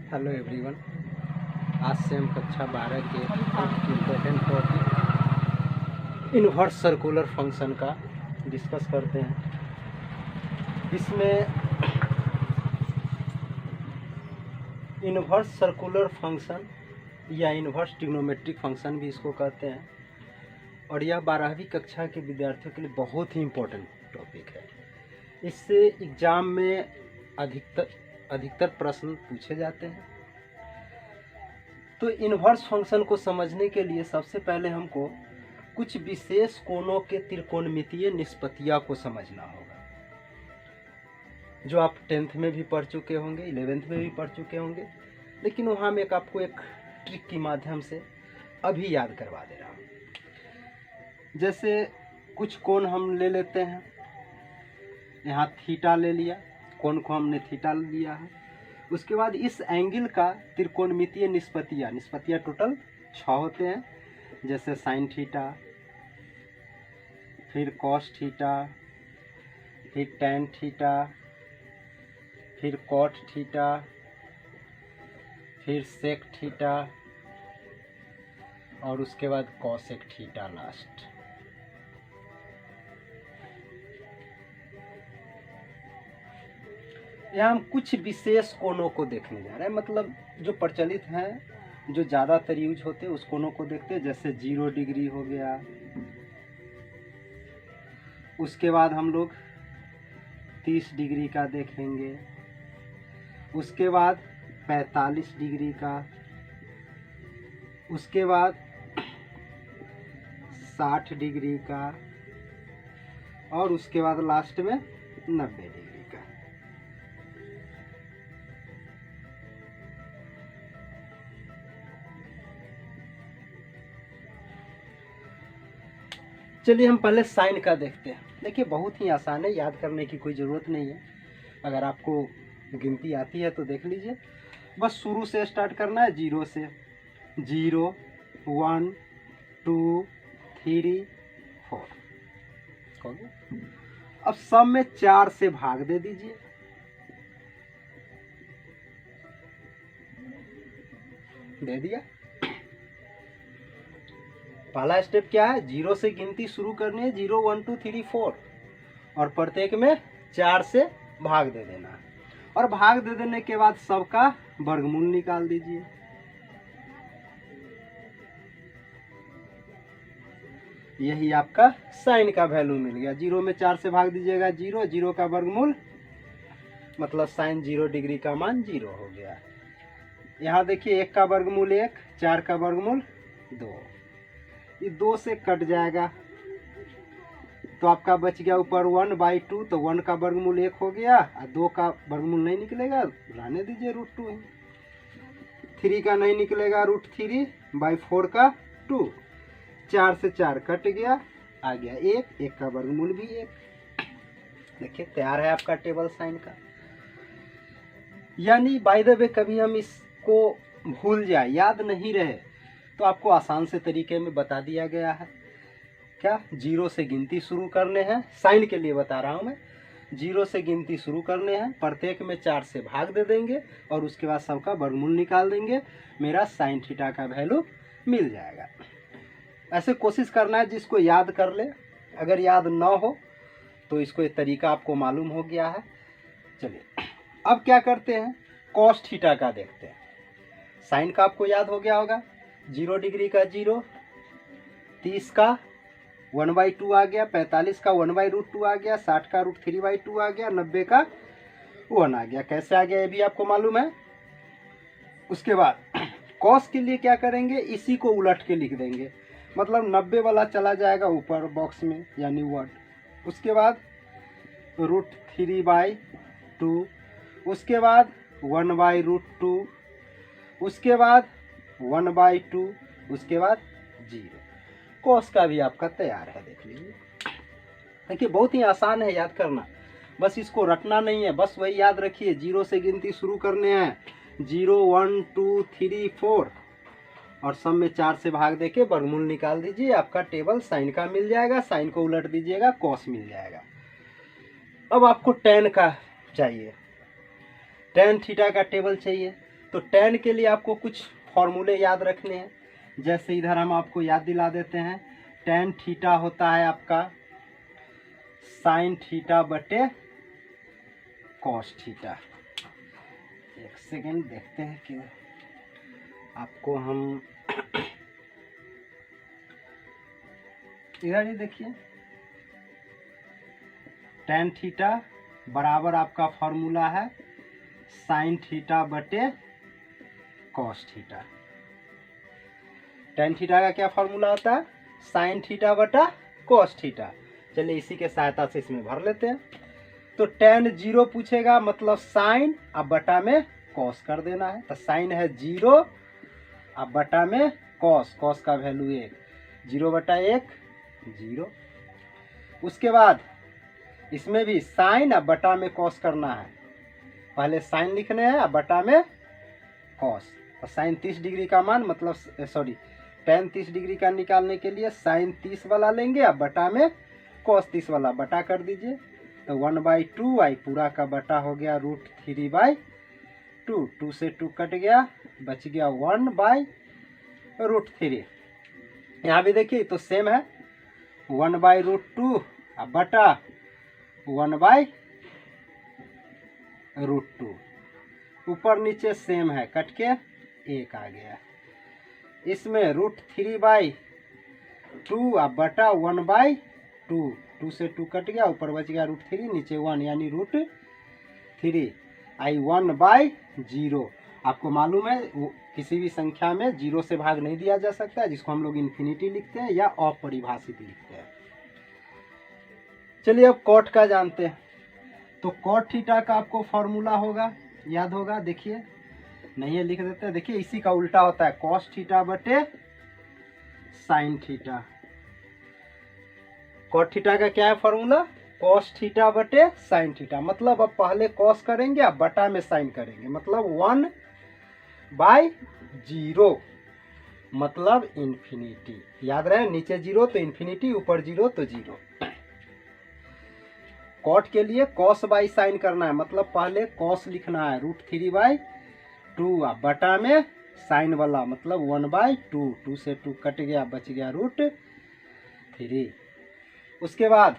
Hello everyone. आज से हम कक्षा 12 के एक important topic inverse circular function का डिस्कस करते हैं। इसमें इन्वर्स सर्कुलर फंक्शन या इन्वर्स ट्रिग्नोमेट्रिक फंक्शन भी इसको कहते हैं, और यह 12वीं कक्षा के विद्यार्थियों के लिए बहुत ही इम्पोर्टेंट टॉपिक है। इससे एग्ज़ाम में अधिकतर प्रश्न पूछे जाते हैं। तो इन्वर्स फंक्शन को समझने के लिए सबसे पहले हमको कुछ विशेष कोणों के त्रिकोणमितीय निष्पत्तियां को समझना होगा, जो आप 10th में भी पढ़ चुके होंगे, 11th में भी पढ़ चुके होंगे, लेकिन वहाँ में आपको एक ट्रिक के माध्यम से अभी याद करवा दे रहा हूँ। जैसे कुछ कोण हम ले लेते हैं, यहाँ थीटा ले लिया, कोण को हमने थीटा लिया है। उसके बाद इस एंगल का त्रिकोणमितीय निष्पत्तियाँ टोटल 6 होते हैं, जैसे साइन थीटा, फिर कॉस थीटा, फिर टैन थीटा, फिर कॉट थीटा, फिर सेक थीटा, और उसके बाद कॉसेक थीटा लास्ट। यहाँ हम कुछ विशेष कोणों को देखने जा रहे हैं, मतलब जो प्रचलित हैं, जो ज़्यादातर यूज होते हैं उस कोणों को देखते हैं। जैसे 0 डिग्री हो गया, उसके बाद हम लोग 30 डिग्री का देखेंगे, उसके बाद 45 डिग्री का, उसके बाद 60 डिग्री का, और उसके बाद लास्ट में 90 डिग्री का। चलिए हम पहले साइन का देखते हैं। देखिए बहुत ही आसान है, याद करने की कोई ज़रूरत नहीं है। अगर आपको गिनती आती है तो देख लीजिए, बस शुरू से स्टार्ट करना है, 0 से। 0 1 2 3 4 हो गया। अब सब में 4 से भाग दे दीजिए। दे दिया। पहला स्टेप क्या है, 0 से गिनती शुरू करनी है, 0 1 2 3 4, और प्रत्येक में 4 से भाग दे देना है। और भाग दे देने के बाद सबका वर्गमूल निकाल दीजिए। यही आपका साइन का वैल्यू मिल गया। 0 में 4 से भाग दीजिएगा 0, 0 का वर्गमूल मतलब साइन 0 डिग्री का मान 0 हो गया। यहाँ देखिए 1 का वर्गमूल 1, 4 का वर्गमूल 2, ये 2 से कट जाएगा तो आपका बच गया ऊपर 1/2, तो 1 का वर्गमूल 1 हो गया, और 2 का वर्गमूल नहीं निकलेगा, रहने दीजिए √2 है। 3 का नहीं निकलेगा, √3/4 का 2, 4 से 4 कट गया, आ गया 1, 1 का वर्गमूल भी 1। देखिए तैयार है आपका टेबल साइन का। यानी बाय द वे कभी हम इसको भूल जाए, याद नहीं रहे, तो आपको आसान से तरीके में बता दिया गया है। क्या 0 से गिनती शुरू करने हैं, साइन के लिए बता रहा हूं मैं। 0 से गिनती शुरू करने हैं, प्रत्येक में 4 से भाग दे देंगे, और उसके बाद सबका वर्गमूल निकाल देंगे, मेरा साइन थीटा का वैल्यू मिल जाएगा। ऐसे कोशिश करना है जिसको याद कर ले, अगर याद ना हो तो इसको एक तरीका आपको मालूम हो गया है। चलिए अब क्या करते हैं, कॉस थीटा का देखते हैं। साइन का आपको याद हो गया होगा, 0 डिग्री का 0, 30 का 1/2 आ गया, 45 का 1/√2 आ गया, 60 का √3/2 आ गया, 90 का 1 आ गया। कैसे आ गया ये भी आपको मालूम है। उसके बाद कॉस के लिए क्या करेंगे, इसी को उलट के लिख देंगे, मतलब 90 वाला चला जाएगा ऊपर बॉक्स में, यानी वर्ड। उसके बाद √3/2, उसके बाद 1/√2, उसके बाद 1/2, उसके बाद 0। कॉस का भी आपका तैयार है, देख लीजिए। देखिए बहुत ही आसान है याद करना, बस इसको रटना नहीं है, बस वही याद रखिए। 0 से गिनती शुरू करने हैं, 0 1 2 3 4, और सब में 4 से भाग देके वर्गमूल निकाल दीजिए, आपका टेबल साइन का मिल जाएगा। साइन को उलट दीजिएगा, कॉस मिल जाएगा। अब आपको टेन का चाहिए, टेन थीटा का टेबल चाहिए, तो tan के लिए आपको कुछ फॉर्मूले याद रखने हैं। जैसे इधर हम आपको याद दिला देते हैं, tan थीटा होता है आपका sin थीटा बटे cos थीटा। एक सेकेंड देखते हैं कि आपको हम इधर ही देखिए, tan थीटा बराबर आपका फॉर्मूला है sin थीटा बटे cos थीटा। tan थीटा का क्या फॉर्मूला होता है? sin थीटा बटा cos थीटा। चलिए इसी के सहायता से इसमें भर लेते हैं। तो tan 0 पूछेगा, मतलब sin अब बटा में cos कर देना है। तो sin है 0 अब बटा में cos, cos का वैल्यू 1, 0 बटा 1 0। उसके बाद इसमें भी sin अब बटा में cos करना है। पहले sin लिखने हैं अब बटा में cos। तो sin 30 डिग्री का मान मतलब tan 30 डिग्री का निकालने के लिए sin 30 वाला लेंगे, अब बटा में cos 30 वाला बटा कर दीजिए। तो 1/2 आई पूरा का बटा हो गया √3/2। 2 से 2 कट गया, बच गया 1/√3। यहाँ भी देखिए तो सेम है, 1/√2 अब बटा 1/√2। ऊपर नीचे सेम है, कट के 1 आ गया। इसमें √3/2 अब बटा 1/2। 2 से 2 कट गया, ऊपर बच गया √3, नीचे 1 यानी √3 आई 1/0। आपको मालूम है किसी भी संख्या में 0 से भाग नहीं दिया जा सकता है, जिसको हम लोग इन्फिनिटी लिखते हैं या अपरिभाषित लिखते हैं। चलिए अब cot का जानते हैं। तो cot थीटा का आपको फॉर्मूला होगा, याद होगा, देखिए नहीं है लिख देते हैं। देखिए इसी का उल्टा होता है cos थीटा बटे sin थीटा। cot थीटा का क्या है फॉर्मूला? cos थीटा बटे sin थीटा। मतलब अब पहले cos करेंगे अब बटा में sin करेंगे, मतलब 1/0 मतलब इन्फिनिटी। याद रहे, नीचे 0 तो इन्फिनिटी, ऊपर 0 तो 0। cot के लिए cos बाई sin करना है, मतलब पहले cos लिखना है √3/2 अब बटा में sin वाला मतलब 1/2। 2 से 2 कट गया, बच गया √3। उसके बाद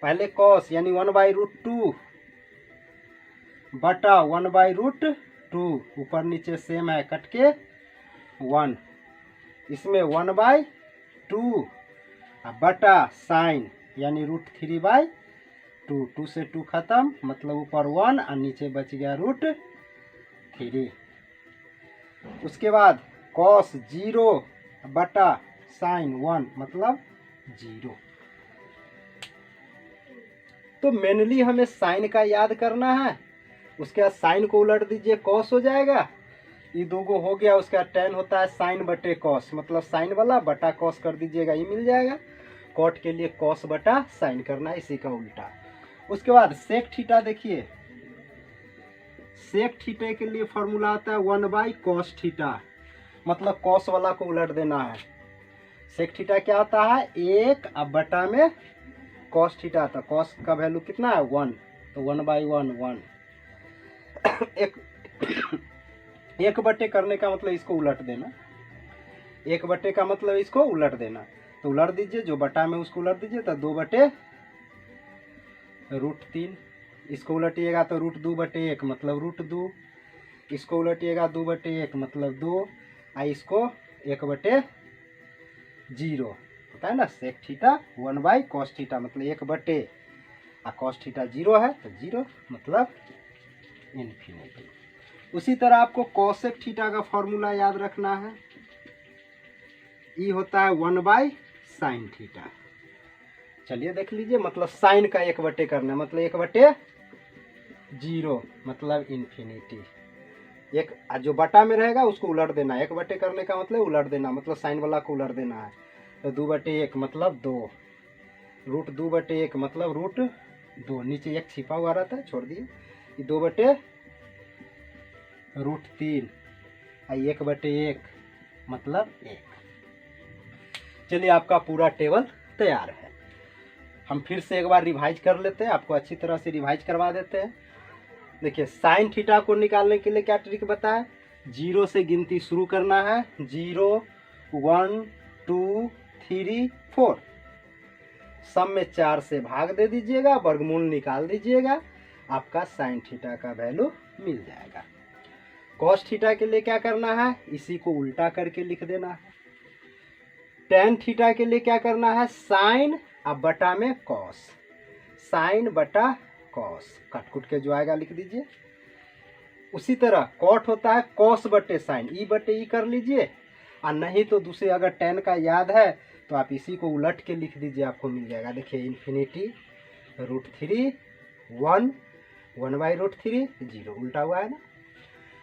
पहले cos यानी 1/√2 बटा 1/√2, ऊपर नीचे सेम है, कट के 1। इसमें 1/2 बटा sin यानी √3/2। 2 से 2 खत्म, मतलब ऊपर 1 और नीचे बच गया √3। उसके बाद cos 0 बटा sin 1 मतलब 0। तो मेनली हमें साइन का याद करना है। उसके बाद साइन को उलट दीजिए, cos हो जाएगा, ये दो गो हो गया। उसके बाद tan होता है sin बटे cos, मतलब साइन वाला बटा cos कर दीजिएगा, ये मिल जाएगा। cot के लिए cos बटा sin करना है, इसी का उल्टा। उसके बाद sec थीटा देखिए, sec थीटे के लिए फॉर्मूला आता है 1/cos थीटा, मतलब cos वाला को उलट देना है। sec थीटा क्या होता है? 1 अब बटा में cos थीटा था। cos का वैल्यू कितना है? 1, तो 1/1 1। एक बटे करने का मतलब इसको उलट देना, 1 बटे का मतलब इसको उलट देना। तो उलट दीजिए, जो बटा में उसको उलट दीजिए, तो 2/√3। इसको उलटिएगा तो √2/1 मतलब √2। इसको उलटिएगा 2/1 मतलब 2, और इसको 1/0 होता है ना। सेक थीटा 1/cos थीटा मतलब 1 बटे, और cos थीटा 0 है तो 0 मतलब इन्फिनिटी। उसी तरह आपको कोसेक थीटा का फॉर्मूला याद रखना है, ई होता है 1/sin थीटा। चलिए देख लीजिए, मतलब साइन का 1 बटे करना, मतलब 1/0 मतलब इन्फिनिटी। एक जो बटा में रहेगा उसको उलट देना, 1 बटे करने का मतलब उलट देना, मतलब साइन वाला को उलट देना है। तो 2/1 मतलब 2, √2/1 मतलब √2। नीचे 1 छिपा हुआ रहता है, छोड़ दिए। ये 2/√3 और 1/1 मतलब 1। चलिए आपका पूरा टेबल तैयार है। हम फिर से एक बार रिवाइज कर लेते हैं, आपको अच्छी तरह से रिवाइज करवा देते हैं। देखिए साइन थीटा को निकालने के लिए क्या ट्रिक बताए, 0 से गिनती शुरू करना है, 0 1 2 3 4, सब में 4 से भाग दे दीजिएगा, वर्गमूल निकाल दीजिएगा, आपका साइन थीटा का वैल्यू मिल जाएगा। कॉस थीटा के लिए क्या करना है, इसी को उल्टा करके लिख देना है। टेन थीटा के लिए क्या करना है, साइन अब बटा में कॉस, साइन बटा कॉस, कट कुट के जो आएगा लिख दीजिए। उसी तरह कॉट होता है कॉस बटे साइन, ई बटे ई कर लीजिए, और नहीं तो दूसरे अगर टेन का याद है तो आप इसी को उलट के लिख दीजिए, आपको मिल जाएगा। देखिए इन्फिनिटी √3 1 1/√3 0, उल्टा हुआ है ना,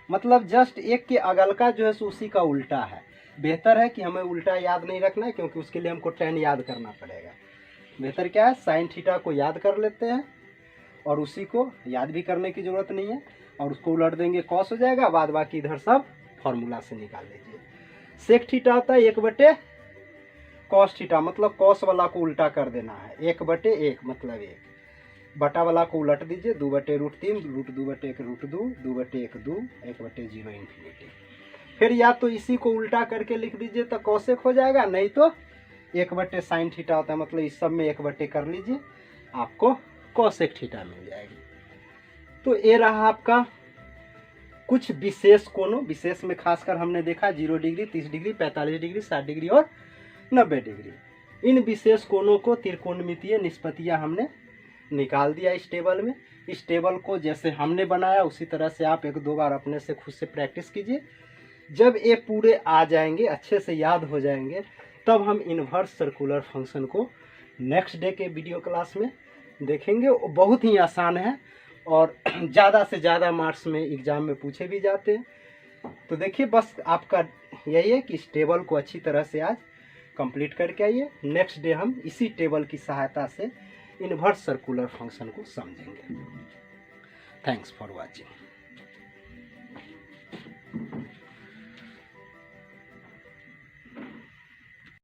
मतलब जस्ट एक के अगल का जो है सो उसी का उल्टा है। बेहतर है कि हमें उल्टा याद नहीं रखना है, क्योंकि उसके लिए हमको टेन याद करना पड़ेगा। बेहतर क्या है, साइन थीटा को याद कर लेते हैं और उसी को याद भी करने की ज़रूरत नहीं है, और उसको उलट देंगे कॉस हो जाएगा, बाद बाकी इधर सब फॉर्मूला से निकाल लीजिए। सेक थीटा होता है 1 बटे कॉस थीटा, मतलब कॉस वाला को उल्टा कर देना है, 1 बटे 1 मतलब 1, बटा वाला को उलट दीजिए, 2 बटे √3 √2 बटे 1 √2 2 बटे 1 2 1 बटे 0 इन्फिनिटी। फिर या तो इसी को उल्टा करके लिख दीजिए तो कॉसेक हो जाएगा, नहीं तो 1 बटे साइन थीटा होता है, मतलब इस सब में 1 बटे कर लीजिए, आपको कॉसेक थीटा मिल जाएगी। तो ये रहा आपका कुछ विशेष कोणों, विशेष में खासकर हमने देखा 0 डिग्री 30 डिग्री 45 डिग्री 60 डिग्री और 90 डिग्री। इन विशेष कोणों को त्रिकोणमितीय निष्पत्तियां हमने निकाल दिया इस टेबल में। इस टेबल को जैसे हमने बनाया उसी तरह से आप 1-2 बार अपने से खुद से प्रैक्टिस कीजिए। जब ये पूरे आ जाएंगे, अच्छे से याद हो जाएंगे, तब हम इन्वर्स सर्कुलर फंक्शन को नेक्स्ट डे के वीडियो क्लास में देखेंगे। वो बहुत ही आसान है और ज़्यादा से ज़्यादा मार्क्स में एग्ज़ाम में पूछे भी जाते हैं। तो देखिए बस आपका यही है कि इस टेबल को अच्छी तरह से आज कंप्लीट करके आइए। नेक्स्ट डे हम इसी टेबल की सहायता से इन्वर्स सर्कुलर फंक्शन को समझेंगे। Thanks for watching.